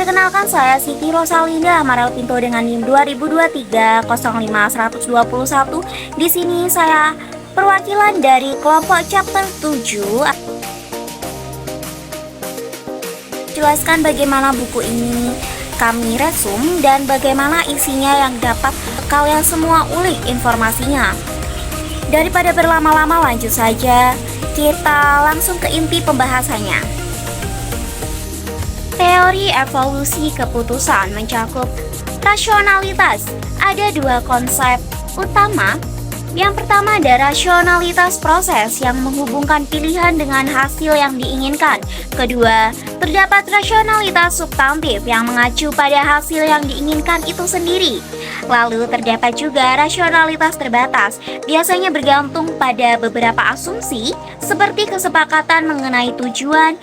Perkenalkan, saya Siti Rosalinda, Marel Pinto dengan NIM 2023-05-121. Di sini saya perwakilan dari kelompok chapter 7. Jelaskan bagaimana buku ini kami resum dan bagaimana isinya yang dapat kalian semua ulik informasinya. Daripada berlama-lama, lanjut saja, kita langsung ke inti pembahasannya. Teori evolusi keputusan mencakup rasionalitas. Ada dua konsep utama. Yang pertama ada rasionalitas proses yang menghubungkan pilihan dengan hasil yang diinginkan. Kedua, terdapat rasionalitas substantif yang mengacu pada hasil yang diinginkan itu sendiri. Lalu terdapat juga rasionalitas terbatas, biasanya bergantung pada beberapa asumsi seperti kesepakatan mengenai tujuan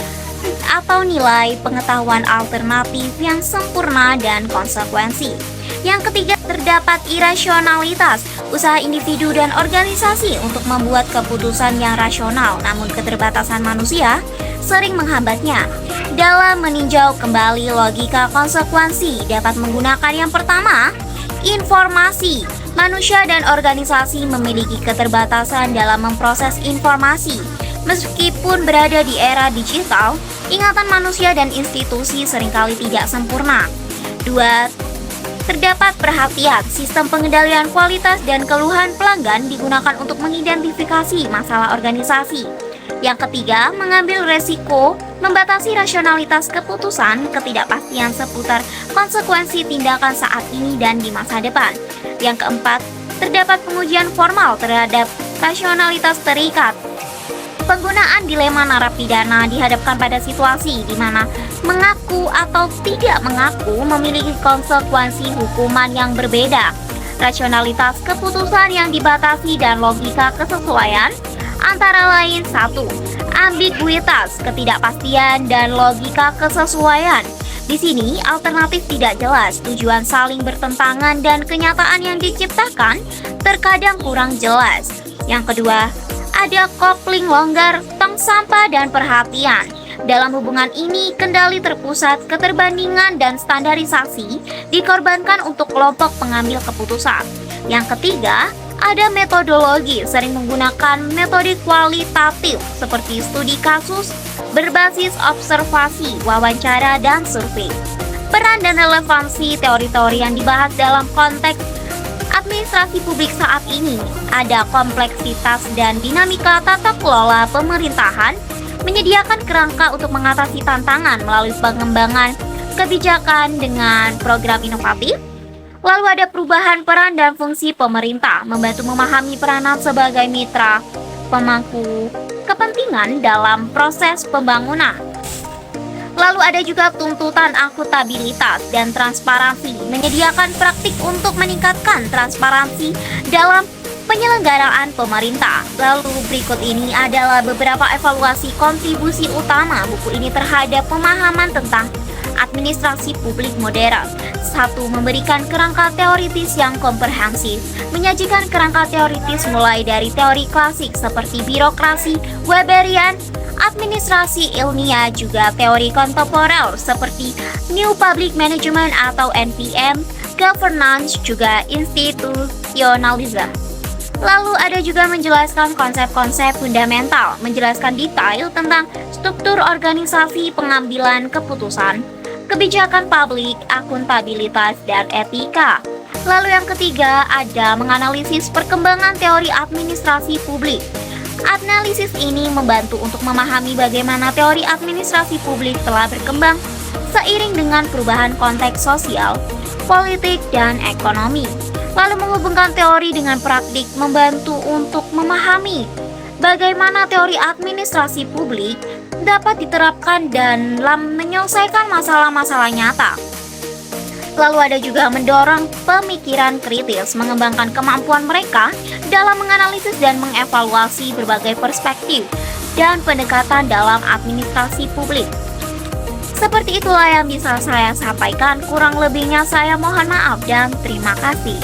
atau nilai pengetahuan alternatif yang sempurna dan konsekuensi. Yang ketiga, terdapat irasionalitas, usaha individu dan organisasi untuk membuat keputusan yang rasional, namun keterbatasan manusia sering menghambatnya. Dalam meninjau kembali logika konsekuensi, dapat menggunakan yang pertama, informasi. Manusia dan organisasi memiliki keterbatasan dalam memproses informasi. Meskipun berada di era digital, ingatan manusia dan institusi seringkali tidak sempurna. 2. Terdapat perhatian. Sistem pengendalian kualitas dan keluhan pelanggan digunakan untuk mengidentifikasi masalah organisasi. Yang ketiga, mengambil resiko, membatasi rasionalitas keputusan, ketidakpastian seputar konsekuensi tindakan saat ini dan di masa depan. Yang keempat, terdapat pengujian formal terhadap rasionalitas terikat. Penggunaan dilema narapidana dihadapkan pada situasi di mana mengaku atau tidak mengaku memiliki konsekuensi hukuman yang berbeda. Rasionalitas keputusan yang dibatasi dan logika kesesuaian antara lain 1. Ambiguitas, ketidakpastian dan logika kesesuaian. Di sini alternatif tidak jelas, tujuan saling bertentangan dan kenyataan yang diciptakan terkadang kurang jelas. Yang kedua, ada kopling longgar, tong sampah, dan perhatian. Dalam hubungan ini, kendali terpusat, keterbandingan, dan standarisasi dikorbankan untuk kelompok pengambil keputusan. Yang ketiga, ada metodologi, sering menggunakan metode kualitatif seperti studi kasus, berbasis observasi, wawancara, dan survei. Peran dan relevansi teori-teori yang dibahas dalam konteks administrasi publik saat ini, ada kompleksitas dan dinamika tata kelola pemerintahan, menyediakan kerangka untuk mengatasi tantangan melalui pengembangan kebijakan dengan program inovatif. Lalu ada perubahan peran dan fungsi pemerintah, membantu memahami peranan sebagai mitra pemangku kepentingan dalam proses pembangunan. Lalu ada juga tuntutan akuntabilitas dan transparansi, menyediakan praktik untuk meningkatkan transparansi dalam penyelenggaraan pemerintah. Lalu berikut ini adalah beberapa evaluasi kontribusi utama buku ini terhadap pemahaman tentang administrasi publik modern. 1. Memberikan kerangka teoritis yang komprehensif, menyajikan kerangka teoritis mulai dari teori klasik seperti birokrasi, Weberian, administrasi ilmiah, juga teori kontemporer seperti New Public Management atau NPM, governance, juga institutionalism. Lalu ada juga menjelaskan konsep-konsep fundamental, menjelaskan detail tentang struktur organisasi pengambilan keputusan, kebijakan publik, akuntabilitas, dan etika. Lalu yang ketiga ada menganalisis perkembangan teori administrasi publik. Analisis ini membantu untuk memahami bagaimana teori administrasi publik telah berkembang seiring dengan perubahan konteks sosial, politik, dan ekonomi. Lalu menghubungkan teori dengan praktik membantu untuk memahami bagaimana teori administrasi publik dapat diterapkan dalam menyelesaikan masalah-masalah nyata. Lalu ada juga mendorong pemikiran kritis, mengembangkan kemampuan mereka dalam menganalisis dan mengevaluasi berbagai perspektif dan pendekatan dalam administrasi publik. Seperti itulah yang bisa saya sampaikan, kurang lebihnya saya mohon maaf dan terima kasih.